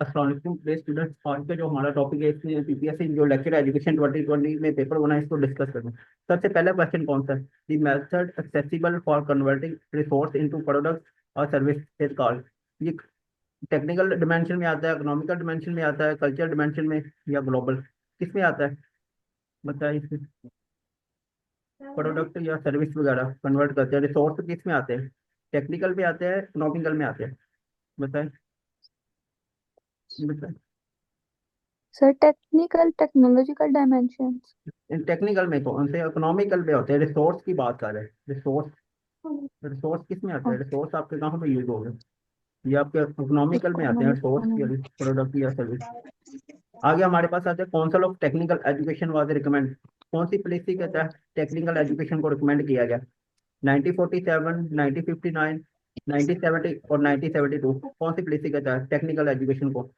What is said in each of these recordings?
अस्सलाम स्टूडेंट्स, आज का जो हमारा टॉपिक है इसमें पीपीएससी जो लेक्चर एजुकेशन 2020 में पेपर बना है इसको डिस्कस करना है। सबसे पहला क्वेश्चन कौन सा है? The method accessible for converting resource into product और सर्विस इज कॉल्ड। ये टेक्निकल डिमेंशन में आता है, इकोनॉमिकल डिमेंशन में आता है, कल्चरल डिमेंशन में, या ग्लोबल, किस में आता है? बताइए इसमें। प्रोडक्ट या सर्विस वगैरह कन्वर्ट करते हैं, रिसोर्स किस में आते हैं? टेक्निकल में आते हैं, इकोनॉमिकल में आते हैं? बताएं। बताएं। Sir technical technological dimensions. Technical में कौन से? इकोनॉमिकल में होते हैं। रिसोर्स की बात कर रहे हैं, रिसोर्स। रिसोर्स किस में आता है? रिसोर्स आपके कहाँ पे यूज होगा? ये आपके इकोनॉमिकल में आते हैं, रिसोर्स या प्रोडक्ट या सर्विस। आगे हमारे पास आते हैं council of technical education was recommend. कौन सी पॉलिसी के तहत टेक्निकल एजुकेशन को रिकमेंड किया गया? 1947, 1959, 1970 और 1972। कौन सी पॉलिसी के तहत टेक्निकल एजुकेशन को?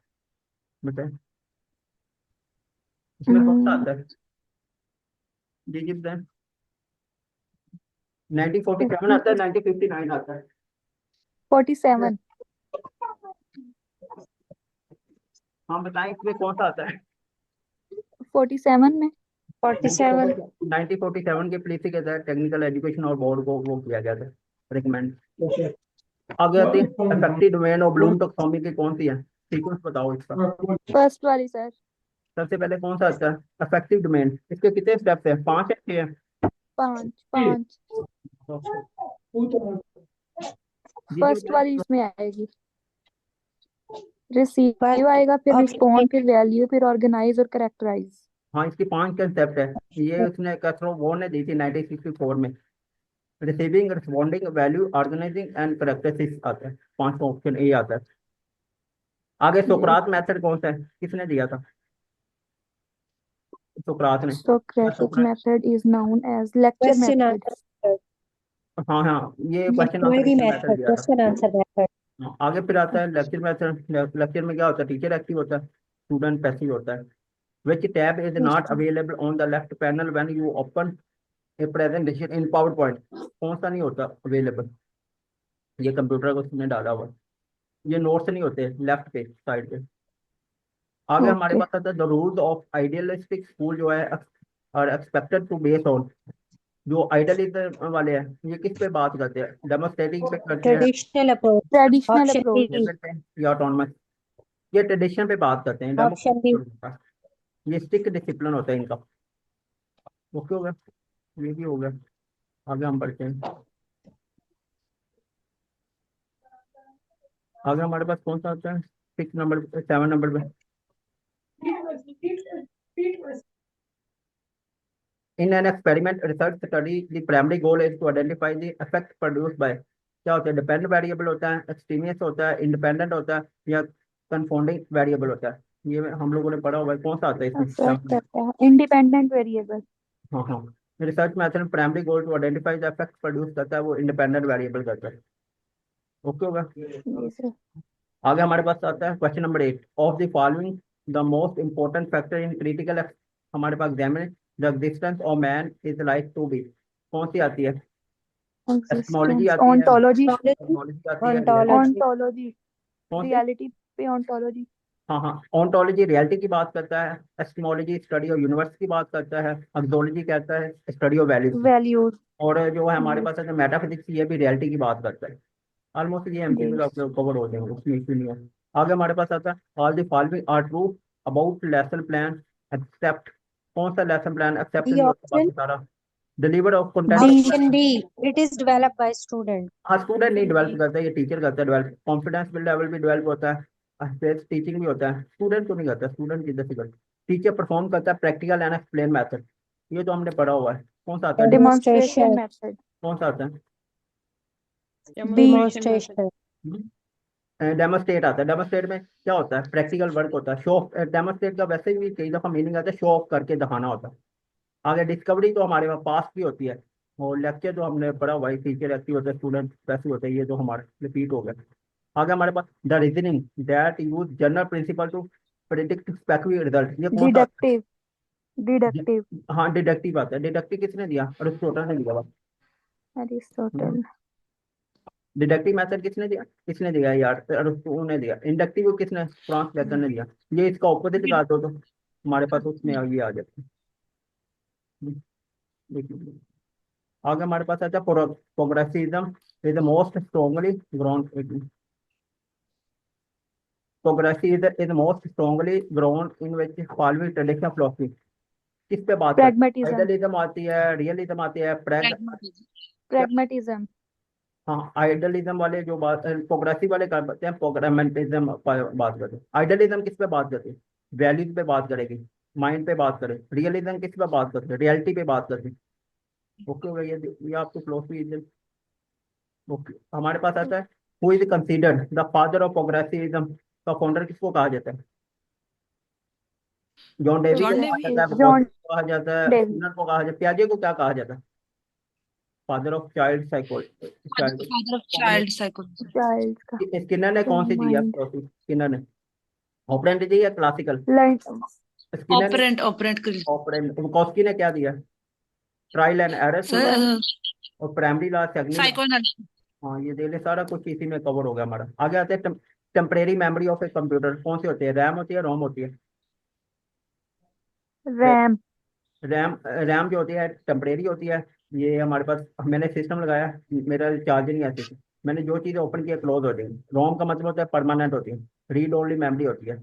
बताएं। इसमें कौन सा आता है? जी बताएं। 1947 आता है, 1959 आता है। 47। हाँ बताएं, इसमें कौन सा आता है? 47 में 47। 1947 के पॉलिसी के तहत टेक्निकल एजुकेशन और बोर्ड को वो किया गया था, रिकमेंड। आगे आते हैं इफेक्टिव डोमेन और ब्लूम टैक्सोनॉमी की कौन सी है? सीक्वेंस बताओ इसका। फर्स्ट वाली सर। सबसे पहले कौन सा आता है? Affective domain. इसके कितने स्टेप्स हैं? 5 है, 6 है? 5 5। जी फर्स्ट बताएं। वाली इसमें आएगी। रिसीव आएगा, फिर रिस्पॉन्ड, फिर वैल्यू, फिर ऑर्गेनाइज और कैरेक्टराइज। हाँ, इसकी 5 कंसेप्ट है। ये उसने कैथरो वॉर ने दी थी 1964 में। Receiving, responding, value, organizing and characteristics आता है। 5 का ऑप्शन ए आता है। आगे सोक्रात मेथड कौन सा है? किसने दिया था? सोक्रात ने। Socratic method is known as lecture question method. Answer. हाँ हाँ, ये ये question answer query method method, दिया था। Question answer method. हाँ, आगे फिर आता है लेक्चर मेथड। लेक्चर में क्या होता है? टीचर एक्टिव होता है, स्टूडेंट पैसिव होता है। विच tab is not available on the left panel when you open A presentation in power point. कौन सा नहीं होता अवेलेबल? ये कंप्यूटर को उसने डाला हुआ है। ये नोट्स नहीं होते लेफ्ट पे साइड पे। आगे हमारे Okay. पास आता है the rules of idealistic school जो है और एक्सपेक्टेड टू बेस ऑन। जो आइडियलिज्म वाले हैं ये किस पे बात करते हैं? डेमोक्रेटिक पे करते हैं, traditional approach. Traditional option approach. B. पे या ऑटोनमस? ये ट्रेडिशन पे बात करते हैं, ऑप्शन बी। डेमोक्रेटिक। ये स्टिक डिसिप्लिन होता है इनका। ओके हो गया, ये भी हो गया। आगे हम बढ़ते हैं। आगे हमारे पास कौन सा आता है? 6 नंबर, 7 नंबर पे। In an experiment research study the primary goal is to identify the effect produced by. क्या होता है? डिपेंडेंट वेरिएबल होता है, एक्सट्रीमियस होता है, इंडिपेंडेंट होता है, या कंफाउंडिंग वेरिएबल होता है? ये हम लोगों ने पढ़ा हुआ है। कौन सा आता है इसमें? Affect करता है independent variable. हाँ हाँ। Research method primary goal to identify the effect produce करता है, वो इंडिपेंडेंट वेरिएबल करता है। ओके होगा। Yes sir. आगे हमारे पास आता है question number 8 of the following the most important factor in critical. हमारे पास examine the existence of man is like to be. कौन सी आती है? एस्टिमोलॉजी Existence. आती है, Ontology. कॉस्मोलॉजी आती है, रियलिटी। ओंटोलॉजी। Ontology. कौन सी? Reality पे ontology. हाँ हाँ, ऑन्टोलॉजी रियलिटी की बात करता है, एस्टिमोलॉजी स्टडी ऑफ यूनिवर्स की बात करता है, एक्सोलॉजी कहता है स्टडी ऑफ वैल्यूज की। Values. और जो है हमारे Yes. पास है मेटाफिजिक्स, ये भी रियलिटी की बात करता है। ऑलमोस्ट ये एमसीक्यू Yes. आपके कवर हो जाएंगे, उसमें इशू नहीं है। आगे हमारे पास आता है all the following are true about lesson plan except. कौन सा लेसन प्लान एक्सेप्ट डी नहीं होता ऑप्शन। बाकी सारा? Deliver of content. D. Option D. It is developed by student. हाँ, स्टूडेंट नहीं डेवलप करता है, ये टीचर करता है डेवलप। कॉन्फिडेंस लेवल भी डेवलप होता है, टीचिंग भी होता है, स्टूडेंट को नहीं करता। स्टूडेंट किधर से करता? टीचर परफॉर्म करता है प्रैक्टिकल एंड एक्सप्लेन मेथड। ये तो हमने पढ़ा हुआ है। कौन सा आता है? Demonstration demonstration. method. कौन सा आता B. डेमोन्स्ट्रेशन। है? डेमोस्ट्रेट आता है। डेमोस्ट्रेट में क्या होता है? प्रैक्टिकल वर्क होता है, शो ऑफ। डेमोस्ट्रेट का वैसे भी कई दफा मीनिंग आता है शो ऑफ करके दिखाना होता है। आगे डिस्कवरी तो हमारे पास पास भी होती है, और लेक्चर जो हमने पढ़ा हुआ है टीचर एक्टिव होता है, स्टूडेंट पैसिव होता है, ये तो हमारे रिपीट हो गया। आगे हमारे पास the reasoning that use general principle to predict specific result. ये कौन सा आता Deductive. है? Deductive. हाँ, डिडक्टिव आता है। डिडक्टिव किसने दिया? अरिस्टोटल ने दिया हुआ। Aristotle. डिडक्टिव मेथड किसने दिया यार, अरिस्टो ने दिया। इंडक्टिव किसने, फ्रांस बेकन ने दिया। ये इसका ऑपोजिट कर दो तो हमारे पास उसमें ये आ जाता है। देखिए आगे हमारे पास आता है progressivism is the most strongly ground, progressive is most strongly ground in which following traditional philosophy. किस पे बात करते हैं, pragmatism, आइडियलिज्म आती है, रियलिज्म आती है, क्या। pragmatism, हाँ आइडियलिज्म वाले जो बात प्रोग्रेसिव वाले करते हैं, प्रोग्रामेंटिज्म बात करते हैं। आइडियलिज्म किस पे बात करती है, वैल्यूज पे बात करेगी, माइंड पे बात करे। रियलिज्म किस पे बात करते हैं, रियलिटी पे बात करते हैं। ओके हो गया ये आपकी फिलोसफी। ओके हमारे पास आता है who is considered the father of progressivism, का फाउंडर किसको कहा जाता है। जॉन डेवी को जॉन कहा डेवी। जाता है, John विगोस्की को कहा जाता है, Dewey, स्किनर को कहा जाता है, पियाजे को क्या कहा जाता है, father of child psychology child. Father of कौन है, चाइल्ड साइकोलॉजी। child का स्किनर ने कौन सी दी है mind, फिलोसफी, स्किनर ने ऑपरेंट दी है क्लासिकल। learn, स्किनर ने ऑपरेंट कर। ऑपरेंट, विगोस्की ने क्या दिया, trial and error theory sir और primary law, secondary law. Psychoanalysis. हाँ ये दे ले, सारा कुछ इसी में कवर हो गया हमारा। आगे आते हैं temporary memory of a computer, कौन सी होती है, रैम होती है, रोम होती है। RAM, रैम रैम जो होती है टेम्परेरी होती है। ये हमारे पास, मैंने सिस्टम लगाया, मेरा चार्ज नहीं आती थी, मैंने जो चीज़ें ओपन किया क्लोज हो जाएंगी। रोम का मतलब होता है परमानेंट होती है, रीड ओनली मेमोरी होती है।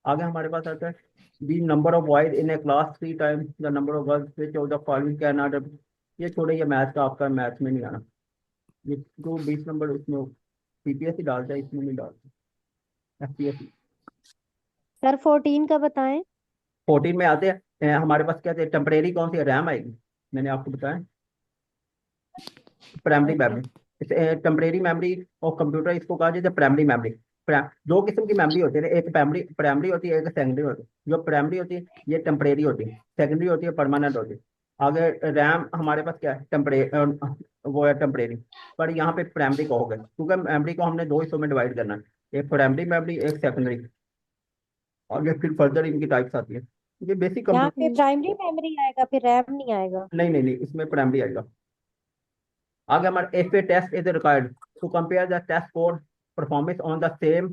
आगे हमारे पास आता है the number of boys in a class 3 times the number of girls which of the following cannot. ये छोड़े, ये मैथ का आपका, मैथ में नहीं आना। ये जो 20 नंबर उसमें सीपीएसई डालता है, इसमें नहीं डालता एफपीएससी। सर 14 का बताएं। 14 में आते हैं हमारे पास क्या थे, टेम्परेरी कौन सी है, रैम आएगी, मैंने आपको बताया। Primary okay. Memory, temporary memory और कंप्यूटर इसको कहा जाता है प्राइमरी मेमोरी। दो किस्म की मेमोरी होती है, एक प्राइमरी प्राइमरी होती है, एक सेकेंडरी होती है। जो प्राइमरी होती है ये टेम्परेरी होती है, सेकेंडरी होती है परमानेंट होती है। आगे रैम हमारे पास क्या है, वो है टेम्परेरी। पर यहाँ पे प्राइमरी कहोगे क्योंकि मेमोरी को हमने दो हिस्सों में डिवाइड करना है, एक प्राइमरी मेमोरी, एक सेकेंडरी। आगे फिर फर्दर इनकी टाइप्स आती है। ये बेसिक यहाँ कंप्यूटर। पे प्राइमरी मेमोरी आएगा, फिर रैम नहीं आएगा। नहीं नहीं नहीं, इसमें प्राइमरी आएगा। आगे हमारे F A test is required to compare the test code performance on the same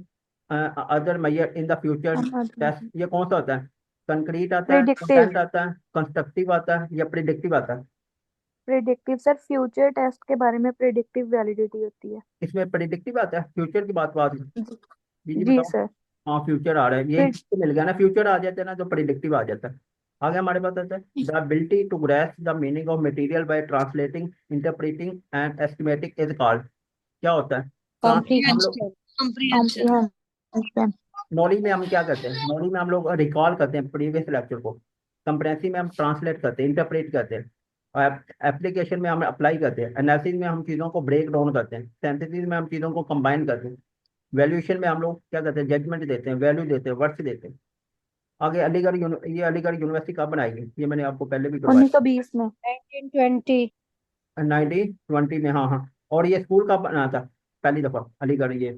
other measure in the future test. ये कौन सा होता है, कंक्रीट आता है, predictive, कंटेंट आता है, कंस्ट्रक्टिव आता है, या प्रिडिक्टिव आता है। predictive सर फ्यूचर टेस्ट के बारे में predictive वैलिडिटी होती है। इसमें प्रिडिक्टिव आता है, फ्यूचर की बात जी जी जी जी बताओ। सर। हाँ फ्यूचर आ रहा है, ये Pred- तो मिल गया ना, फ्यूचर आ जाता है ना तो प्रिडिक्टिव आ जाता है। आगे हमारे पास आता है the ability to grasp the meaning of material by translating, interpreting and estimating is called. क्या होता है, हम लोग कॉम्प्रिहेंशन। कॉम्प्रिहेंशन। comprehension, नॉलेज में हम क्या करते हैं, नॉलेज में हम लोग रिकॉल करते हैं प्रीवियस लेक्चर को। कंप्रेंसिव में हम ट्रांसलेट करते हैं, इंटरप्रेट करते हैं। और एप्लीकेशन में हम अप्लाई करते हैं, एनालिसिस में हम चीज़ों को ब्रेक डाउन करते हैं, सिंथेसिस में हम चीज़ों को कंबाइन करते हैं, वैल्यूएशन में हम लोग क्या करते हैं, जजमेंट देते हैं, वैल्यू देते हैं, वर्ड्स देते हैं। आगे ये अलीगढ़ यूनिवर्सिटी कब बनाई, ये मैंने आपको पहले भी करवाया, 1920 में, 1920। 1920 में। हाँ हाँ। और ये स्कूल कब बना था पहली दफा, अलीगढ़ ये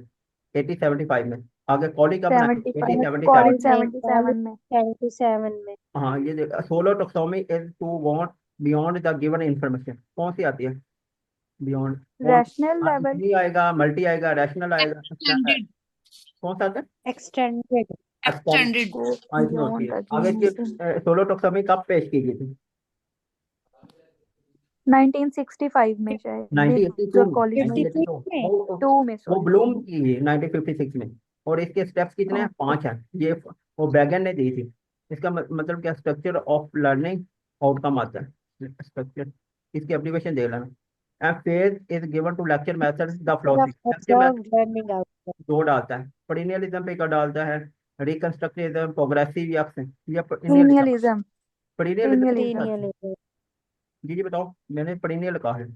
1875 में। आगे कॉलेज कब बनाई, 75 में, 1877। कॉलेज नहीं, 77 में। 77 में। हाँ ये देख, SOLO taxonomy is to want beyond the given information, कौन सी आती है, बियॉन्ड कौन। रैशनल लेवल, मल्टी आएगा, मल्टी आएगा, रैशनल आएगा, एक्सटेंडेड। कौन सा आता है, एक्सटेंडेड। एक्सटेंड। एक्सटेंडेड। go हाँ इसमें होती beyond है। the आगे given की info। सोलो टोक्सोमी कब पेश की गई थी, 1965 में शायद, बिग्स 1982 और में, कॉलेज में, 1982 में। टू में वो सॉरी, टू ब्लूम में। की है 1956 में। और इसके स्टेप्स कितने हैं, ओके, 5 हैं। ये वो बैगन ने दी थी। इसका मतलब क्या, स्ट्रक्चर ऑफ लर्निंग आउटकम आता है, स्ट्रक्चर इसकी एप्लीकेशन देख लेना। And phase is given to lecture method the फिर philosophy, lecture observe method learning outcome. दो डालता है, पीरियडिज्म पे का डालता है, रिकंस्ट्रक्टिविज्म, प्रोग्रेसिव या पीरियडिज्म। Perennialism, पीरियडिज्म, perennialism, पीरियडिज्म। जी जी बताओ, मैंने पीरियड कहा है।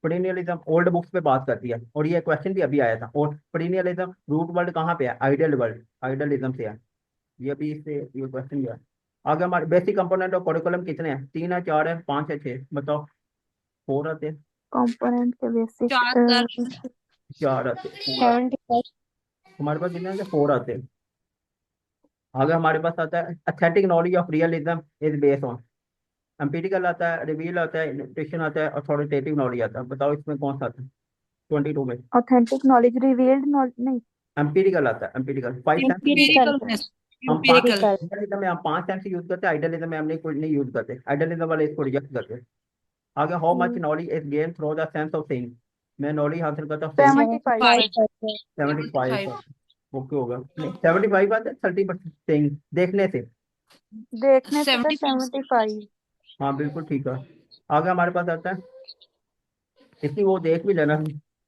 पीरियडिज्म ओल्ड बुक्स पे बात करती है, और ये क्वेश्चन भी अभी आया था। और पीरियडिज्म रूट वर्ड कहाँ पे है, आइडियल वर्ड, आइडियलिज्म से है। ये अभी इससे ये क्वेश्चन भी है। आगे हमारे बेसिक कंपोनेंट ऑफ करिकुलम कितने हैं, 3 है, 4 है, 5 है, 6 बताओ। 4 आते हैं, component के basic 4 सर। 4 आते हैं, 4 आते 75। हैं। हमारे पास कितने हैं, 4 आते हैं। आगे हमारे पास आता है authentic knowledge of realism is based on, empirical आता है, रिवील आता है, इंट्यूशन आता है, अथॉरिटेटिव नॉलेज आता है। बताओ इसमें कौन सा आता है, 22 में ऑथेंटिक नॉलेज, रिवील्ड नॉलेज नहीं, एम्पिरिकल आता है, एम्पिरिकल 5 सेंस एम्पिरिकल हम पांच एम्पिरिकल आइडियलिज्म में हम 5 सेंस यूज करते हैं, आइडियलिज्म में हमने कुछ नहीं यूज करते, आइडियलिज्म वाले इसको रिजेक्ट करते हैं। आगे how much knowledge is gain through the sense of seeing, मैं नॉलेज हासिल करता हूँ सीइंग 75। 75%। 75 ओके होगा, नहीं 75 आता है, 30% सीइंग देखने से, देखने से सर 70%। 75। हाँ बिल्कुल ठीक है। आगे हमारे पास आता है, इसकी वो देख भी लेना,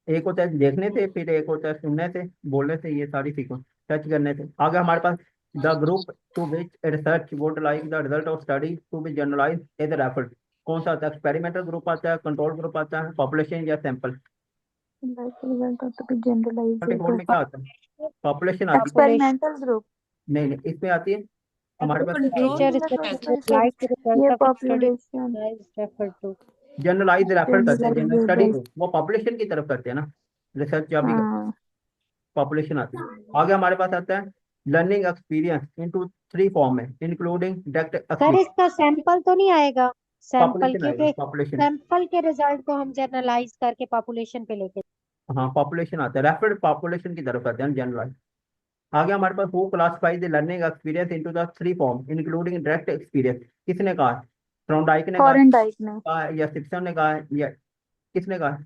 एक होता है देखने से, फिर एक होता है सुनने से, बोलने से, ये सारी सीक्वेंस टच करने से। आगे हमारे पास the group to which research would like the result of study to be generalize as referred, कौन सा आता है, एक्सपेरिमेंटल ग्रुप आता है, कंट्रोल ग्रुप आता है, पॉपुलेशन या sample. Like result of the generalized 24 में क्या आता है, पॉपुलेशन आती है, Population एक्सपेरिमेंटल ग्रुप। नहीं नहीं इसमें आती है हमारे पास क्या कंट्रोल आती है, nature research कहते would like the result ये of its study population is referred to. Generalize refer करते हैं, जनरल स्टडी जनरलाइज्ड। को वो पॉपुलेशन की तरफ करते हैं ना, रिसर्च जब भी हाँ पॉपुलेशन आती है। आगे हमारे पास आता है लर्निंग एक्सपीरियंस इनटू 3 फॉर्म में इंक्लूडिंग डायरेक्ट सर एक्सपीरियंस, इसका सैंपल तो नहीं आएगा, सैंपल पॉपुलेशन आएगा, क्योंकि पॉपुलेशन, सैंपल के रिजल्ट को हम जनरलाइज करके पॉपुलेशन पे लेके। हाँ पॉपुलेशन आता है, रेफर्ड पॉपुलेशन की तरफ करते हैं जनरलाइज। आगे हमारे पास who classifies the learning experience into the 3 form including direct experience, किसने कहा है, थॉर्नडाइक ने थॉर्नडाइक ने, कहा है या सिम्पसन ने कहा है या किसने कहा है,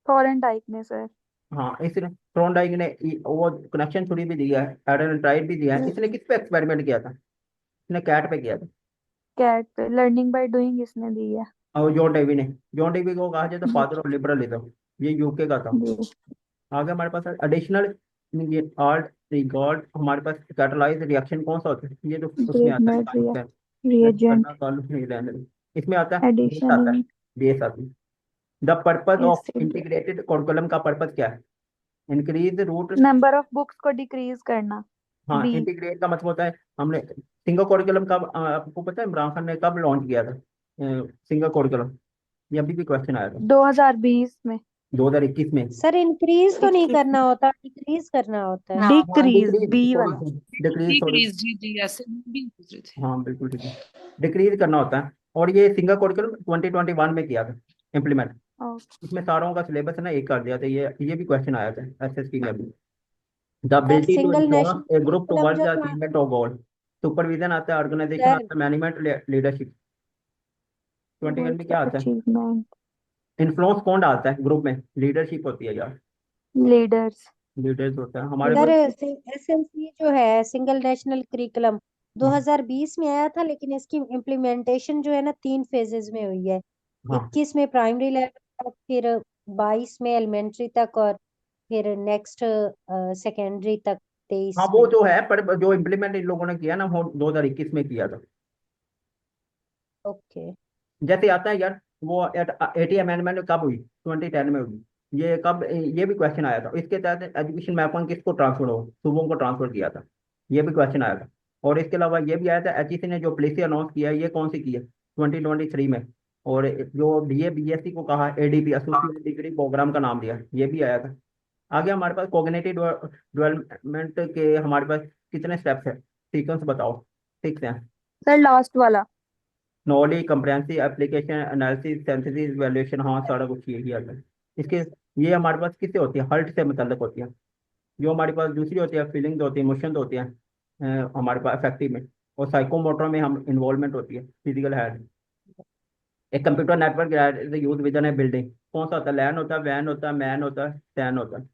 थॉर्नडाइक ने सर। हाँ इसने थॉर्नडाइक ने वो कनेक्शन थ्योरी भी दिया है, एडन भी दिया है, इसने किस पे एक्सपेरिमेंट किया था, इसने कैट पे किया था, कैट पे लर्निंग बाय डूइंग इसने दी है। और जॉन डेवी को कहा जाए तो फादर ऑफ लिबरलिज्म, ये यूके का था। जी आगे हमारे पास एडिशनल आर्ट रिकॉर्ड, हमारे पास कैटलाइज रिएक्शन कौन सा होता है, ये जो उसमें आता ब्रेडनेट है रिएजेंट करना कॉल नहीं रहने दो। इसमें आता है बेस एडिशन आता है, इन बेस आती है। The purpose of acid, integrated curriculum का पर्पज क्या है, increase rote, number of books को डिक्रीज करना। हाँ बी इंटीग्रेट का मतलब होता है, हमने सिंगल करिकुलम कब आपको पता है इमरान खान ने कब लॉन्च किया था सिंगल करिकुलम, ये अभी भी क्वेश्चन आया था 2020 में। 2021 में। सर इंक्रीज तो नहीं 21 करना होता, डिक्रीज करना होता है। हाँ हाँ डिक्रीज, डिक्रीज बी सॉरी वाला। डिक्रीज सॉरी, डिक्रीज, जी जी ऐसे भी पूछ रहे थे। हाँ बिल्कुल ठीक है, डिक्रीज करना होता है। और ये सिंगल करिकुलम 2021 में किया था इम्प्लीमेंट, ओके इसमें सारों का सिलेबस ना एक कर दिया था, ये भी क्वेश्चन आया था एसएससी में भी। The sir ability to single ensure national a group curriculum towards जो द था अचीवमेंट ऑफ गोल, सुपरविजन आता है, ऑर्गेनाइजेशन सर, आता है, मैनेजमेंट लीडरशिप। 21 में क्या आता है, अचीवमेंट, इन्फ्लुएंस कौन डालता है ग्रुप में, लीडरशिप होती है यार, लीडर्स। लीडर्स होता है हमारे सर पास। एसएनसी जो है सिंगल नेशनल करिकुलम 2020 में आया था, लेकिन इसकी इम्प्लीमेंटेशन जो है ना 3 फेजेस में हुई है। हाँ 21 में प्राइमरी लेवल तक, फिर 22 में एलिमेंट्री तक, और फिर नेक्स्ट सेकेंडरी तक हाँ 23 वो में। जो है, पर जो इम्प्लीमेंट इन लोगों ने किया ना वो 2021 में किया था। ओके जैसे आता है यार वो 80 अमेंडमेंट कब हुई, 2010 में हुई, ये कब, ये भी क्वेश्चन आया था, इसके तहत एजुकेशन मैप किसको ट्रांसफर हो, सूबों को ट्रांसफर किया था, ये भी क्वेश्चन आया था। और इसके अलावा ये भी आया था एचईसी ने जो पॉलिसी अनाउंस किया है ये कौन सी की है, 2023 में। और जो बीए बीएससी को कहा एडीपी एसोसिएट डिग्री प्रोग्राम का नाम दिया, ये भी आया था। आगे हमारे पास कॉग्निटिव डेवलपमेंट के हमारे पास कितने स्टेप्स है, सीक्वेंस बताओ, 6 हैं, सर लास्ट वाला। Knowledge comprehensive application analysis synthesis valuation, हाँ सारा कुछ यही आता है इसके। ये हमारे पास किससे होती है, हर्ट से मुतल्लिक होती है। जो हमारे पास दूसरी होती है फीलिंग्स होती है, इमोशंस होती हैं हमारे पास अफेक्टिव में, और साइकोमोटर में हम इन्वॉल्वमेंट होती है फिजिकल हेल्थ। एक computer network use with in building कौन सा होता है, लैन होता है, वैन होता है, मैन होता है, सैन होता है,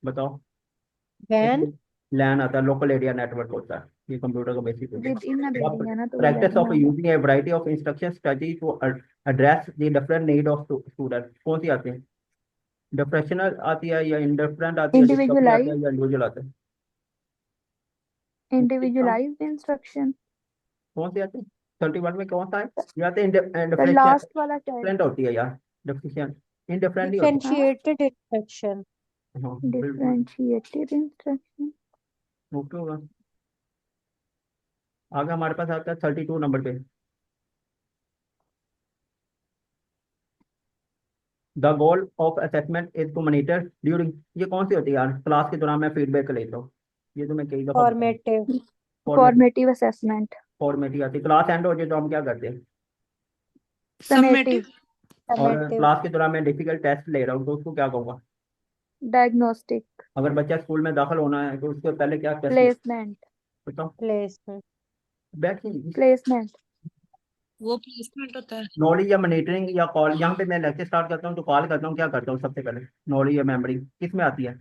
बताओ। एक वैन। लैन आता है, लोकल एरिया नेटवर्क होता है, ये कंप्यूटर का बेसिक होता विद इन अ है। बिल्डिंग है ना, तो वो प्रैक्टिस लैन ऑफ होगा। Using a variety of instruction strategy to address the different need of student, कौन सी आती है, डिफरेंशियल आती है या इंडिफरेंट आती है, डिस्कवरी आती है इंडिविजुअलाइज, या इंडिविजुअल आता है, इंडिविजुअलाइज्ड इंस्ट्रक्शन। कौन सी आती है, 31 में कौन सा है, ये आते हैं सर डिफरेंशियल, लास्ट वाला क्या है? डिफरेंट होती है यार, डिफरेंशियल, इंडिफरेंट नहीं होती। हाँ, डिफरेंशिएटेड इंस्ट्रक्शन। हाँ बिल्कुल डिफरेंशिएटेड इंस्ट्रक्शन। ओके होगा। आगे हमारे पास आता है 32 नंबर पे, the goal of assessment is to monitor during, ये कौन सी होती है यार, क्लास के दौरान मैं फीडबैक लेता हूँ, ये तो मैं कई दफा बताऊँ। Formative. Formative, formative assessment. Formative आती है, क्लास एंड हो जाए तो हम क्या करते हैं, समेटिव। समेटिव। और समेटिव। क्लास के दौरान मैं डिफिकल्ट टेस्ट ले रहा हूँ तो उसको क्या कहूँगा, डायग्नोस्टिक, अगर बच्चा स्कूल में दाखिल होना है तो उसके पहले क्या टेस्ट प्लेसमेंट, बताओ। प्लेसमेंट, बैठिए। प्लेसमेंट, वो प्लेसमेंट होता है। नॉलेज या मॉनिटरिंग या कॉल, यहाँ पे मैं लेक्चर स्टार्ट करता हूँ तो कॉल करता हूँ, क्या करता हूँ सबसे पहले? नॉलेज या मेमोरी किस में आती है?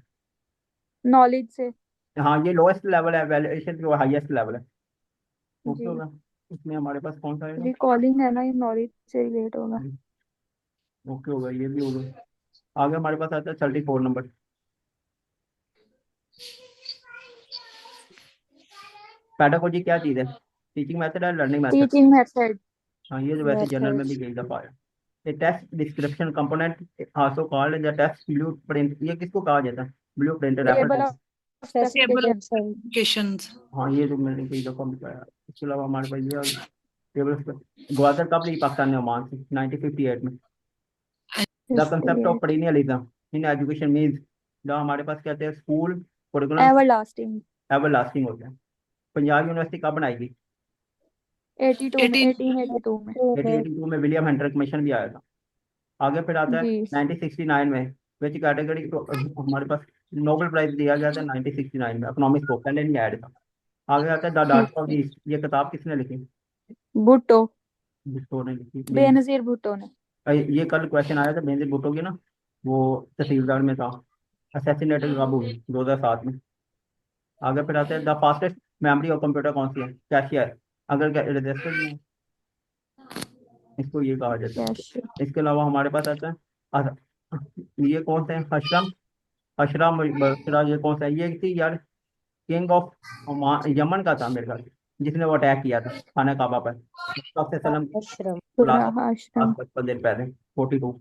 नॉलेज से। हाँ, ये लोएस्ट लेवल है, वैल्यूएशन जो हाईएस्ट लेवल है। ओके जी, होगा। इसमें हमारे पास कौन सा आएगा? रिकॉलिंग है ना, ये नॉलेज से रिलेट होगा। ओके होगा, ये भी होगा। आगे हमारे पास आता है 34 नंबर। पैडागोजी क्या चीज़ है? टीचिंग मेथड है, लर्निंग मेथड? टीचिंग मेथड, हाँ, ये तो वैसे जनरल में मेथड्स, भी कई दफा है। ये test description component also called the test blueprint, ये किसको कहा जाता है? Blueprint refer table to. Of table specification, applications. हाँ, ये तो मैंने कई दफा बताया। इसके अलावा हमारे पास ये टेबल। ग्वादर कब ली पाकिस्तान ने ओमान से? 1958 में। The concept of periodism in education means the, हमारे पास कहते हैं स्कूल कुरिकुलम एवरलास्टिंग, एवरलास्टिंग होते हैं। पंजाब यूनिवर्सिटी कब बनाई? 82 में, 18 1882 में। 1882 में विलियम हंटर कमीशन भी आया था। आगे फिर आता है जी, 1969 में, विच कैटेगरी तो हमारे पास नोबेल प्राइज दिया गया था 1969 में, इकोनॉमिक्स को, पहले नहीं आया था। आगे आता है the dark of okay, the east, ये किताब किसने लिखी? भुट्टो, भुट्टो ने लिखी। बेनजीर भुट्टो ने। ये कल क्वेश्चन आया था बेनजीर भुट्टो की ना, वो तहसीलदार में था। असैसिनेटेड कब हुई? 2007 में। आगे फिर आता है the fastest memory of computer कौन सी है? कैशियर। अगर रजिस्टर नहीं है, इसको ये कहा जाता कैश, है। इसके अलावा हमारे पास आता है ये कौन सा है? अशरम, अशरम बसरा, ये कौन सा है? ये थी यार, किंग ऑफ यमन का था मेरे ख्याल से, जिसने वो अटैक किया था खाना काबा पर सबसे सलम की आश्रम, औलाद सुराह से आज आश्रम, 55 दिन पहले, 42।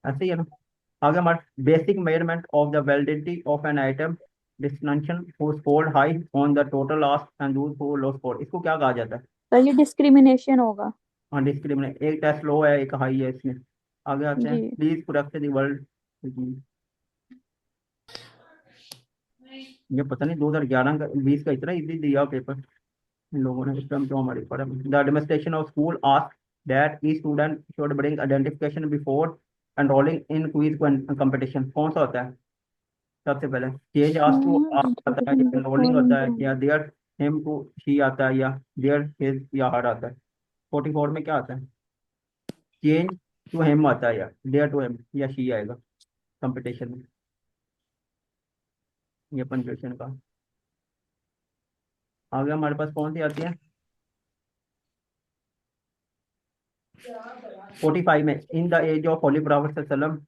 ऐसे ही है ना। आगे हमारे basic measurement of the validity of an item, distinction who scored high on the total loss and those who low score, इसको क्या कहा जाता है? तो ये डिस्क्रिमिनेशन होगा। हाँ, डिस्क्रिमिनेट। एक टेस्ट लो है, एक हाई है इसमें। आगे आते हैं, जी, प्लीज करेक्ट द वर्ल्ड। ये पता नहीं 2011 का 20 का इतना इजी दिया पेपर इन लोगों ने, इस टाइम तो हमारे पढ़ा। The administration of school ask that each student should bring identification before enrolling in quiz competition, कौन सा होता है? सबसे पहले चेंज आस्क टू आता है, या एनरोलिंग होता है, या देयर हिम टू शी आता है, या देयर हिज या हर आता है? 44 में क्या आता है? चेंज टू हिम आता है, या देयर टू हिम या शी आएगा कंपटीशन में, ये पंक्चुएशन का। आगे हमारे पास कौन सी आती है? 45 में, in the age of holy prophet सल्लम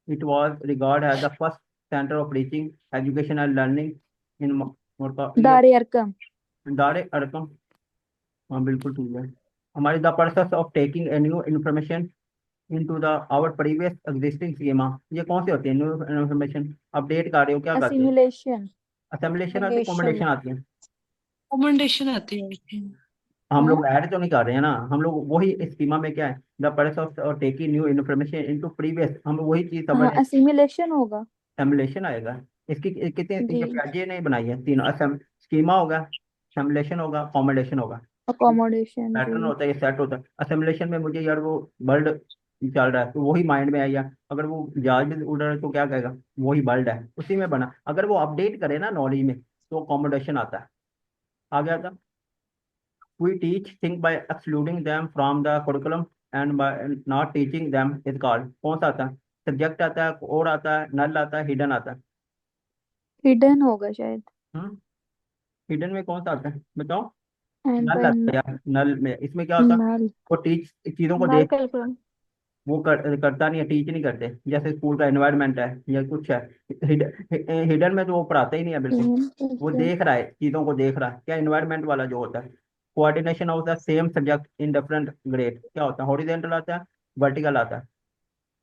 it was regard as the first centre of teaching education and learning in मोरका, ये दारे अरकम, दारे अरकम। हाँ, बिल्कुल ठीक है। हमारी the process of taking a new information into the our previous existing schema, ये कौन सी होती है? न्यू इन्फॉर्मेशन अपडेट कर रहे हो, क्या करते हैं? असिमिलेशन, असेंबलेशन आती है, रिलेशन, कॉम्बिनेशन आती है? रिकमेंडेशन आती है। हम हाँ लोग ऐड तो नहीं कर रहे हैं ना, हम लोग वही स्कीमा में क्या है, the process of taking new information into previous, हम वही चीज समझ हाँ, रहे हैं। असिमिलेशन होगा। एमुलेशन आएगा। इसकी कितने जी, ये पैजे नहीं बनाई है? तीनों स्कीमा होगा, एमुलेशन होगा, कॉमोडेशन होगा। अकोमोडेशन, जी। पैटर्न होता है, ये सेट होता है। असेंबलेशन में मुझे यार वो बर्ड चल रहा है तो वही माइंड में आया, अगर वो जहाज भी उड़ रहा है तो क्या कहेगा? वही बर्ड है, उसी में बना। अगर वो अपडेट करे ना नॉलेज में तो कॉमोडेशन आता है। आ गया था। We teach thing by excluding them from the curriculum and by not teaching them is called, कौन सा आता है? सब्जेक्ट आता है, कोड आता है, नल आता है, हिडन आता है? हिडन होगा शायद। हिडन में कौन सा आता है बताओ? एंड नल बाय आता है यार, नल में इसमें क्या होता है? नल, वो टीच चीजों को नल देख, कैलकुलम, वो करता नहीं है, टीच नहीं करते। जैसे स्कूल का एनवायरनमेंट है या कुछ है, हिडन में तो वो पढ़ाता ही नहीं है बिल्कुल। वो देख रहा है, चीजों को देख रहा है, क्या एनवायरनमेंट वाला जो होता है। Coordination of the same subject in different grade, क्या होता है? हॉरिजॉन्टल आता है, वर्टिकल आता है?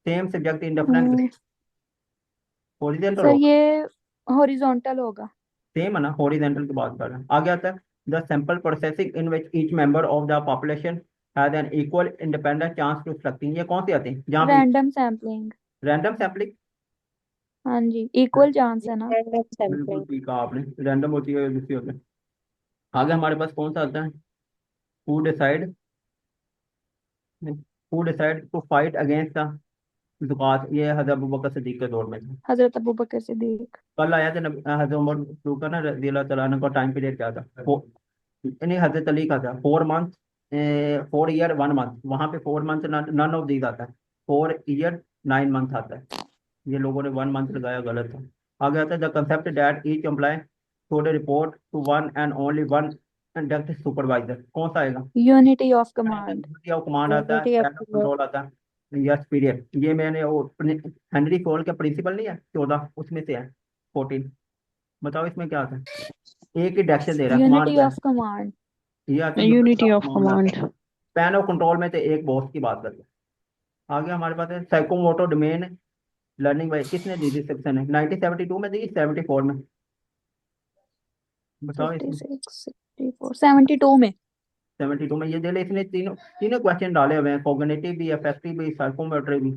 Same subject in different grade, horizontal sir होगा। ये हॉरिजॉन्टल होगा। सेम है ना, हॉरिजॉन्टल की बात कर रहे हैं। आगे आता है the sample processing in which each member of the population has an equal independent chance to selecting, ये कौन सी आती है? जहाँ पे रैंडम सैम्पलिंग, रैंडम सैम्पलिंग। हाँ जी, इक्वल चांस है ना। रैंडम बिल्कुल सैंपलिंग, ठीक कहा आपने, रैंडम होती है, दूसरी होती है। आगे हमारे पास कौन सा आता है? Who decide, who decide to fight against the ज़कात ये हज़रत अबू बकर सिद्दीक के दौर में था। हजरत अबू बकर सिद्दीक। कल आया था हज़रत उमर फारूक का ना रज़ी अल्लाह तआला अन्हु का टाइम पीरियड क्या था वो, नहीं हज़रत अली का था 4 मंथ, 4 ईयर 1 मंथ, वहाँ पे 4 मंथ नन ऑफ दीज आता है, 4 ईयर 9 मंथ आता है। ये लोगों ने 1 मंथ लगाया, गलत है। आगे आता है the concept that each employ should report to one and only one direct supervisor, कौन सा आएगा? Unity of command. Unity of command आता है, unity of span of control आता है, यस पीरियड। ये मैंने वो हेनरी फोर्ड का प्रिंसिपल नहीं है 14 उसमें से है 14। बताओ इसमें क्या आता है? एक ही डायरेक्शन दे रहा है, कमांड यूनिटी क्या ऑफ है? कमांड। ये आता है unity unity of of command आता कमांड। है। स्पैन ऑफ कंट्रोल में तो एक बॉस की बात करते हैं। आगे हमारे पास है साइकोमोटर डोमेन लर्निंग बाय, किसने दी थी सेक्शन है? 1972 में दी, 74 में? बताओ इसमें। 56 64 72 में। 72 में ये दे ले, इसने तीनों तीनों क्वेश्चन डाले हुए हैं, कॉग्निटिव भी, अफेक्टिव भी, साइकोमेट्री भी,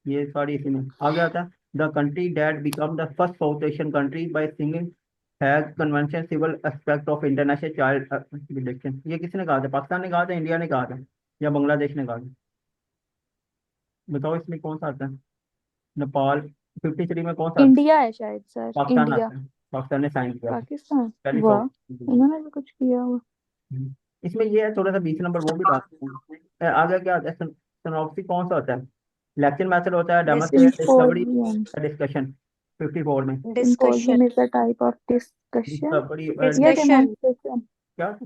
ये सारी इसी में। आगे आता है the country that become the first South Asian country by singing has convention civil aspect of international child reduction, ये किसने कहा था? पाकिस्तान ने कहा था, इंडिया ने कहा था, या बांग्लादेश ने कहा था? बताओ इसमें कौन सा आता है? नेपाल। 53 में कौन सा आता है? इंडिया है शायद सर, पाकिस्तान इंडिया। आता है, पाकिस्तान ने साइन किया था पाकिस्तान। पहली वाह, साउथ। उन्होंने भी कुछ किया हुआ। इसमें ये है थोड़ा सा 20 नंबर वो भी डाल सकते हैं। आगे क्या आता है? सिनॉप्सी कौन सा होता है? लेक्चर मेथड होता है, डेमोस्ट्रेट, डिस्कवरी, सिंपोजियम। डिस्कशन। 54 में discussion. Symposium is the type of discussion discovery या डिस्कशन डेमोन्स्ट्रेशन। क्या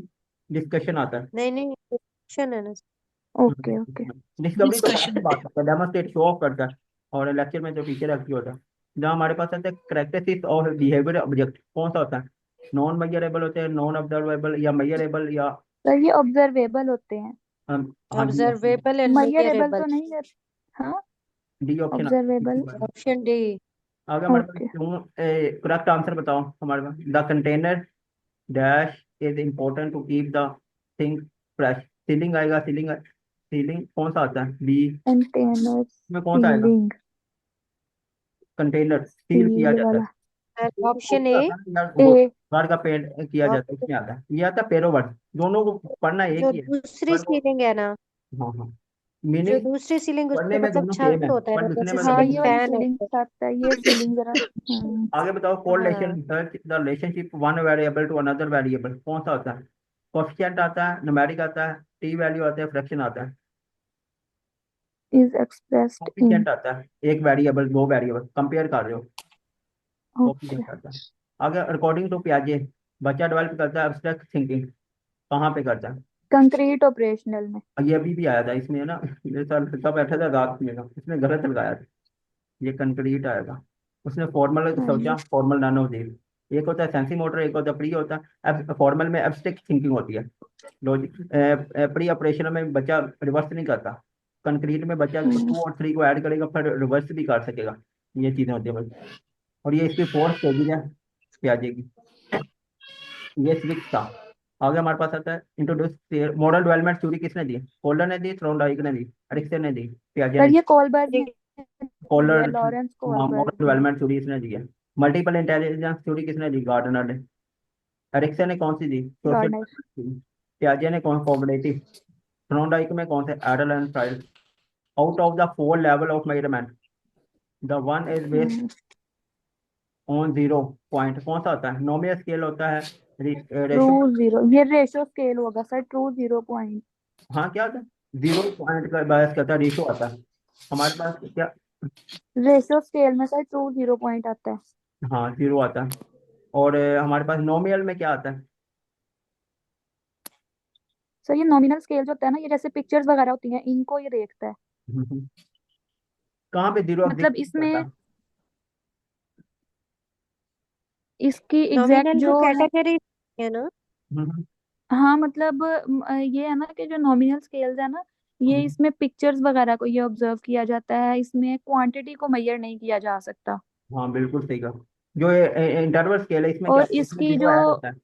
डिस्कशन आता है। नहीं नहीं, डिस्कशन है ना। Okay okay. डिस्कवरी तो फैक्ट की डिस्कशन। बात करता है, डेमोस्ट्रेट शो ऑफ करता है, और लेक्चर में जो टीचर एक्टिव होता है। जहाँ हमारे पास आता है करेक्टरिस्टिक्स ऑफ बिहेवियर ऑब्जेक्ट, कौन सा होता है? नॉन मेजरेबल होते हैं, नॉन ऑब्जर्वेबल, या मेजरेबल, या सर ये ऑब्जर्वेबल होते हैं। हाँ डी, ऑब्जर्वेबल एंड मयरेबल तो मेजरेबल। नहीं है। हाँ, D option observable. Option D. आगे हमारे पास ओके। क्यों, करेक्ट आंसर बताओ हमारे पास। The container dash is important to keep the thing fresh, sealing आएगा, सीलिंग, सीलिंग कौन सा आता है? बी कंटेनर में कौन सा आएगा? सीलिंग। कंटेनर सील किया सील जाता है, वाला। ऑप्शन ऊपर ए। आता है यार, वो ए। घर का पेंट किया जाता है, इसमें आता है, ये आता है पेरोवर्ड। दोनों को पढ़ना एक जो ही है, दूसरी पर वो, सीलिंग है ना, हाँ हाँ, जो मीनिंग दूसरी सीलिंग पढ़ने उसमें में मतलब दोनों सेम छत है, होता है पर ना, लिखने जैसे में हाँ, दोनों सीलिंग ये वाली फैन सीलिंग होता छत है, ये सीलिंग जरा। आगे बताओ है। कोरिलेशन हाँ, research the relationship one variable to another variable, कौन सा होता है? कोएफिशिएंट आता है, न्यूमेरिक आता है, टी वैल्यू आता है, फ्रैक्शन आता है। Is expressed in. कोएफिशिएंट आता है, एक वेरिएबल, दो वेरिएबल कंपेयर कर रहे हो, ओके। कोएफिशिएंट आता है। आगे अकॉर्डिंग टू पियाजे बच्चा डेवलप करता है एब्स्ट्रैक्ट थिंकिंग, कहाँ पे करता है? कंक्रीट ऑपरेशनल में। ये अभी भी आया था इसमें है ना, मेरे साथ लड़का बैठा था रात में ना, इसने गलत लगाया था, ये कंक्रीट आएगा। उसने फॉर्मल हाँ जी। सोचा, फॉर्मल नानो दे, एक होता है सेंसी मोटर, एक होता है प्री होता है। अब फॉर्मल में एब्स्ट्रैक्ट थिंकिंग होती है, लॉजिक। प्री ऑपरेशनल में बच्चा रिवर्स नहीं करता, कंक्रीट में बच्चा 2 और 3 को ऐड करेगा, फिर रिवर्स भी कर सकेगा, ये चीज़ें होती है बस। और ये इसकी फोर्थ स्टेज है प्याजे की, ये स्विच था। आगे हमारे पास आता है इंट्रोड्यूस मॉडल डेवलपमेंट थ्योरी, किसने दी? कोल्डर ने दी, थ्रोनडाइक ने दी, एरिक्सन ने दी, पियाजे सर ने ये दी? कोलबर्ग ने दी है, कोल्डर, लॉरेंस मॉडल कोलबर्ग ने। डेवलपमेंट थ्योरी इसने दी है। मल्टीपल इंटेलिजेंस थ्योरी किसने दी? गार्डनर ने। एरिक्सन ने कौन सी दी? Social Gardner. थ्योरी। पियाजे ने कौन? कॉग्निटिव। थ्रोनडाइक में कौन से? Adler and Freud. Out of the 4 level of measurement the one is based on 0 point, कौन सा होता है? नॉमिनल स्केल होता है, ट्रू रेशो। जीरो, ये रेशो स्केल होगा सर, ट्रू 0 पॉइंट। हाँ क्या होता है? 0 पॉइंट का बायस करता है, रेशो आता है हमारे पास क्या? रेशो स्केल में सर ट्रू 0 पॉइंट आता है। हाँ 0 आता है। और हमारे पास नॉमिनल में क्या आता है? सर ये नॉमिनल स्केल जो होता है ना, ये जैसे पिक्चर्स वगैरह होती हैं, इनको ये देखता है। हम्म। कहाँ पे 0 मतलब एग्जिस्ट करता इसमें है? इसकी एग्जैक्ट नॉमिनल जो तो है। कैटेगरी है ना। हम्म, हाँ मतलब ये है ना कि जो नॉमिनल स्केल्स है ना, ये हम्म। इसमें पिक्चर्स वगैरह को ये ऑब्जर्व किया जाता है, इसमें क्वांटिटी को मेजर नहीं किया जा सकता। हाँ बिल्कुल सही कहा। जो इंटरवल स्केल है, इसमें क्या और होता है? इसमें इसकी 0 जो ऐड होता है,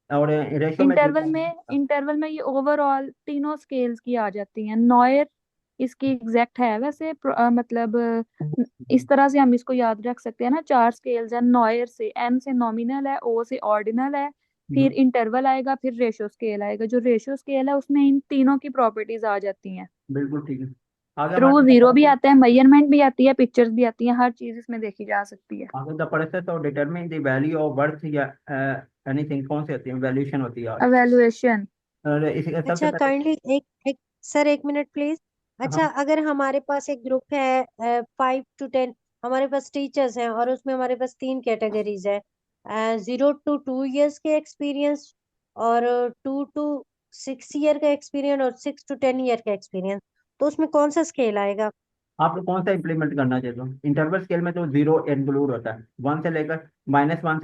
और रेशो में 0 इंटरवल में ये ओवरऑल तीनों स्केल्स की आ जाती हैं। नॉयर इसकी एग्जैक्ट है वैसे, मतलब इस तरह से हम इसको याद रख सकते हैं ना, 4 स्केल्स हैं। नॉयर से, एन से नॉमिनल है, ओ से ऑर्डिनल है, फिर इंटरवल आएगा, फिर रेशो स्केल आएगा। जो रेशो स्केल है उसमें इन तीनों की प्रॉपर्टीज आ जाती हैं। बिल्कुल ठीक है। आगे ट्रू हमारे जीरो भी पास आता है, मेजरमेंट भी आती है, पिक्चर्स भी आती हैं, हर चीज इसमें देखी जा सकती है। आगे the process of determine the value of worth या एनीथिंग कौन सी होती है, वैल्यूएशन होती है यार। एवेलुएशन। और इसी सबसे अच्छा पहले। काइंडली एक सर, एक मिनट प्लीज। अच्छा, हाँ अगर हमारे पास एक ग्रुप है 5 to 10, हमारे पास टीचर्स हैं और उसमें हमारे पास 3 कैटेगरीज है, 0 to 2 years के एक्सपीरियंस, और 2 to 6 year का एक्सपीरियंस, और 6 to 10 year का एक्सपीरियंस, तो उसमें कौन सा स्केल आएगा? आप लोग कौन सा इम्प्लीमेंट करना चाहते हो, इंटरवल स्केल में तो जीरो इंक्लूड होता है, 1 से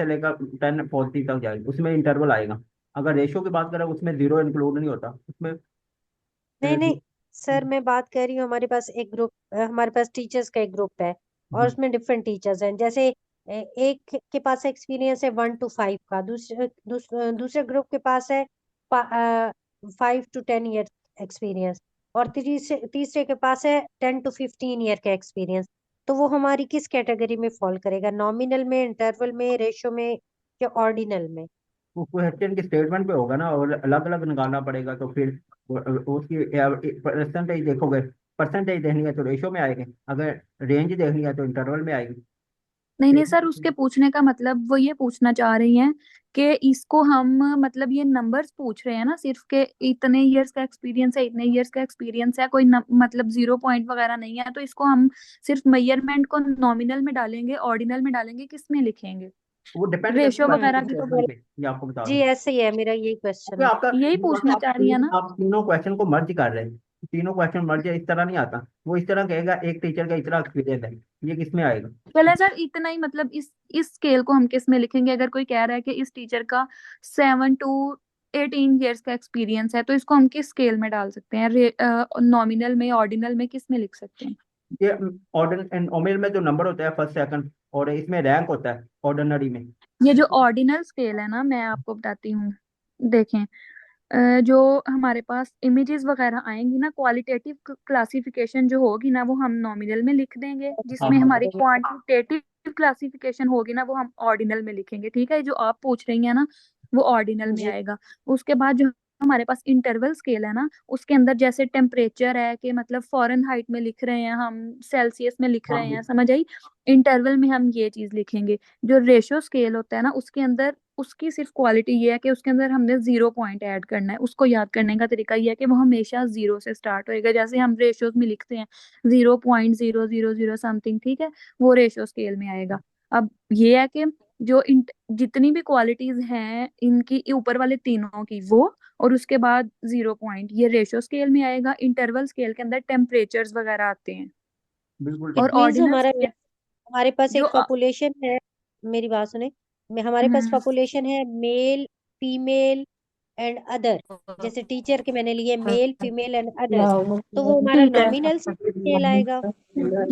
लेकर 10 पॉजिटिव तक जाएगा, उसमें इंटरवल आएगा। अगर रेशियो की बात करें उसमें जीरो इंक्लूड नहीं होता उसमें। नहीं नहीं सर, मैं बात कर रही हूँ, हमारे पास एक ग्रुप, हमारे पास टीचर्स का एक ग्रुप है और हाँ उसमें डिफरेंट टीचर्स हैं। जैसे एक के पास एक्सपीरियंस है 1 to 5 का, दूसरे ग्रुप के पास है 5 to 10 year एक्सपीरियंस, और तीसरे के पास है 10 to 15 year का एक्सपीरियंस। तो वो हमारी किस कैटेगरी में फॉल करेगा, नॉमिनल में, इंटरवल में, रेशो में, या ऑर्डिनल में? वो क्वेश्चन के स्टेटमेंट पे होगा ना, और अलग अलग निकालना पड़ेगा, तो फिर उसकी परसेंटेज देखोगे, परसेंटेज देखनी है तो रेशियो में आएगी, अगर रेंज देखनी है तो इंटरवल में आएगी। नहीं नहीं सर, उसके पूछने का मतलब वो ये पूछना चाह रही हैं कि इसको हम, मतलब ये नंबर्स पूछ रहे हैं ना सिर्फ, के इतने इयर्स का एक्सपीरियंस है, इतने इयर्स का एक्सपीरियंस है, कोई मतलब 0 पॉइंट वगैरह नहीं है, तो इसको हम सिर्फ मेजरमेंट को नॉमिनल में डालेंगे, ऑर्डिनल में डालेंगे, किस में लिखेंगे? वो डिपेंड रेशो करेगा वगैरह आपके भी तो स्टेटमेंट पे, ये आपको बता रहा जी हूँ। ऐसे ही है, मेरा यही क्वेश्चन क्योंकि है। आपका यही बस पूछना चाह रही है ना। आप तीनों क्वेश्चन को मर्ज कर रहे हैं, तीनों क्वेश्चन मर्ज इस तरह नहीं आता। वो इस तरह कहेगा एक टीचर का इतना एक्सपीरियंस है, ये किस में आएगा। पहले सर इतना ही, मतलब इस स्केल को हम किस में लिखेंगे? अगर कोई कह रहा है कि इस टीचर का 7 to 18 years का एक्सपीरियंस है, तो इसको हम किस स्केल में डाल सकते हैं? नॉमिनल में, ऑर्डिनल में, किस में लिख सकते हैं? ये ऑर्डन एंड ओमेल में जो नंबर होता है फर्स्ट सेकंड, और इसमें रैंक होता है ऑर्डिनरी में। ये जो ऑर्डिनल स्केल है ना, मैं आपको बताती हूँ। देखें, जो हमारे पास इमेजेस वगैरह आएंगी ना, क्वालिटेटिव क्लासिफिकेशन जो होगी ना, वो हम नॉमिनल में लिख देंगे, हाँ जिसमें हाँ हमारी क्वांटिटेटिव क्लासिफिकेशन होगी ना, वो हम ऑर्डिनल में लिखेंगे। ठीक है, जो आप पूछ रही हैं ना, वो ऑर्डिनल में जी आएगा। उसके बाद जो हमारे पास इंटरवल स्केल है ना, उसके अंदर जैसे टेम्परेचर है, कि मतलब फॉरेन हाइट में लिख रहे हैं हम, सेल्सियस में लिख रहे हाँ हैं, समझ आई? इंटरवल में हम ये चीज लिखेंगे। जो रेशियो स्केल होता है ना, उसके अंदर उसकी सिर्फ क्वालिटी ये है कि उसके अंदर हमने 0 पॉइंट ऐड करना है। उसको याद करने का तरीका ये है कि वो हमेशा 0 से स्टार्ट होएगा, जैसे हम रेशियोज में लिखते हैं 0.000 समथिंग, ठीक है, वो रेशियो स्केल में आएगा। अब ये है कि जो जितनी भी क्वालिटीज हैं इनकी, ऊपर वाले तीनों की वो, और उसके बाद 0 पॉइंट, ये रेशियो स्केल में आएगा। इंटरवल स्केल के अंदर टेम्परेचर्स वगैरह आते हैं। बिल्कुल और ठीक। मीन्स ऑर्डिनल हमारा स्केल हमारे पास जो एक पॉपुलेशन है, मेरी बात सुने, हमारे पास हम्म पॉपुलेशन है मेल, फीमेल एंड अदर। जैसे टीचर के मैंने लिए मेल, फीमेल एंड अदर्स, तो वो हमारा ठीक है, नॉमिनल स्केल आएगा।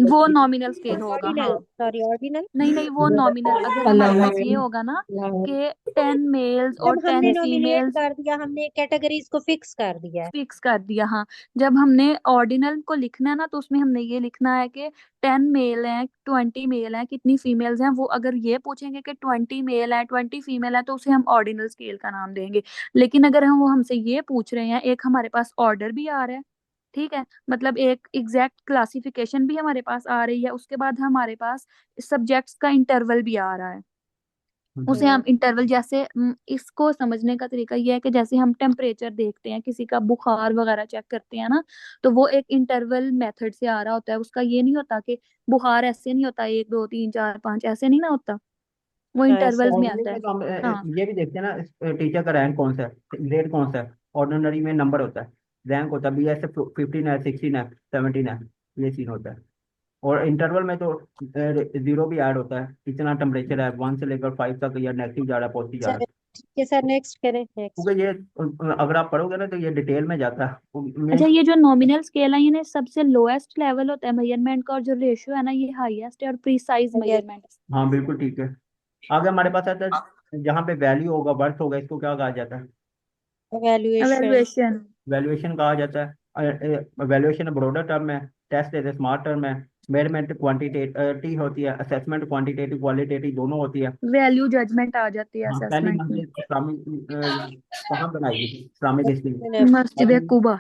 वो नॉमिनल स्केल होगा, ऑर्डिनल, हाँ। Sorry, ordinal. नहीं नहीं, वो नॉमिनल, अगर हमारे पास ये होगा ना कि 10 मेल्स और जब हमने 10 फीमेल्स, नॉमिनेट कर दिया, हमने कैटेगरीज को फिक्स कर दिया है। फिक्स कर दिया, हाँ। जब हमने ऑर्डिनल को लिखना है ना, तो उसमें हमने ये लिखना है कि 10 मेल हैं, 20 मेल हैं, कितनी फीमेल्स हैं। वो अगर ये पूछेंगे कि 20 मेल है, 20 फीमेल है, तो उसे हम ऑर्डिनल स्केल का नाम देंगे। लेकिन अगर हम वो हमसे ये पूछ रहे हैं, एक हमारे पास ऑर्डर भी आ रहा है, ठीक है, मतलब एक एग्जैक्ट क्लासिफिकेशन भी हमारे पास आ रही है, उसके बाद हमारे पास सब्जेक्ट्स का इंटरवल भी आ रहा है, उसे हम इंटरवल, जैसे इसको समझने का तरीका ये है कि जैसे हम टेम्परेचर देखते हैं, किसी का बुखार वगैरह चेक करते हैं ना, तो वो एक इंटरवल मेथड से आ रहा होता है। उसका ये नहीं होता कि बुखार ऐसे नहीं होता, 1 2 3 4 5, ऐसे नहीं ना होता, वो सर, इंटरवल्स में ऑर्डिनरी आता में है। तो हम हाँ, ये भी देखते हैं ना, टीचर का रैंक कौन सा है, ग्रेड कौन सा है। ऑर्डिनरी में नंबर होता है, रैंक होता है, बी एस 15 है, 16 है, 17 है, ये सीन होता है। और इंटरवल में तो जीरो भी ऐड होता है, इतना टेम्परेचर है 1 से लेकर 5 तक, या नेगेटिव जा रहा है, पॉजिटिव जा रहा चलो है। ठीक है सर, नेक्स्ट करें, नेक्स्ट। क्योंकि ये अगर आप पढ़ोगे ना तो ये डिटेल में जाता है अच्छा, मैं। ये जो नॉमिनल स्केल है, ये सबसे लोएस्ट लेवल होता है मेजरमेंट का, और जो रेशियो है ना, ये हाईएस्ट है और प्रीसाइज यस। मेजरमेंट। हाँ बिल्कुल ठीक है। आगे हमारे पास आता है जहाँ पे वैल्यू होगा, वर्थ होगा, इसको क्या कहा जाता है, एवेल्युएशन। एवेलुएशन। वैल्यूएशन कहा जाता है। वैल्यूएशन ब्रॉडर टर्म है, टेस्ट है स्मार्ट टर्म है, मेजरमेंट क्वांटिटेटिव होती है, असेसमेंट क्वांटिटेटिव क्वालिटेटिव दोनों होती है। वैल्यू जजमेंट आ जाती है हाँ पहली असेसमेंट में। मस्जिद इस्लामिक कहाँ बनाई गई थी, इस्लामिक हिस्ट्री में, मस्जिद कुबा।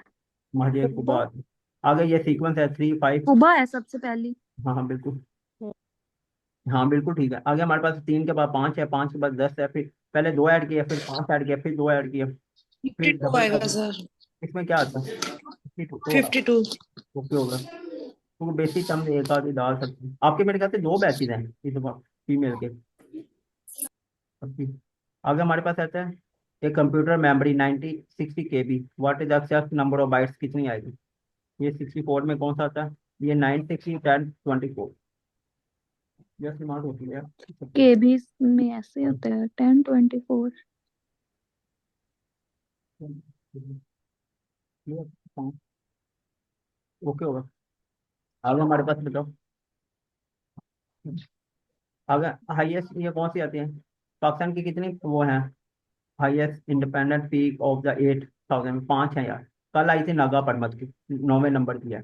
मस्जिद कुब्बा। कुबा। आगे ये सीक्वेंस है 3 5। कुबा है सबसे पहली। हाँ हाँ बिल्कुल। हम्म, हाँ बिल्कुल ठीक है। आगे हमारे पास 3 के बाद 5 है, 5 के बाद 10 है, फिर पहले 2 ऐड किया, फिर 5 ऐड किया, फिर 2 ऐड किया, फिर 52 डबल आएगा कर दिया। सर। इसमें क्या आता है? 52 होगा। 52। ओके होगा। तो बेसिक हम एक आधी डाल सकते हैं। आपके मेरे ख्याल से 2 बैचेज हैं इस बार फीमेल के। ओके। आगे हमारे पास आता है एक computer memory 9060 KB। What is access number of bytes, कितनी आएगी? ये 64 में कौन सा आता है? ये 960 1024। यह स्मार्ट होती है यार। केबी में ऐसे होता है 1024। ओके होगा। आगे हमारे पास बताओ। आगे हाईएस्ट ये कौन सी आती है? पाकिस्तान की कितनी वो है highest independent peak of the 8000? 5 है यार। कल आई थी नागा परमत की, 9वें नंबर की है।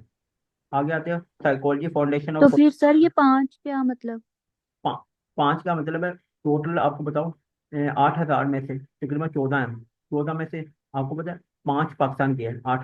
आगे आते हैं साइकोलॉजी फाउंडेशन तो ऑफ। फिर सर ये 5 क्या मतलब? 5 का मतलब है टोटल आपको बताओ 8000 में से तकरीबन 14 है। 14 में से आपको पता है 5 पाकिस्तान के हैं, 8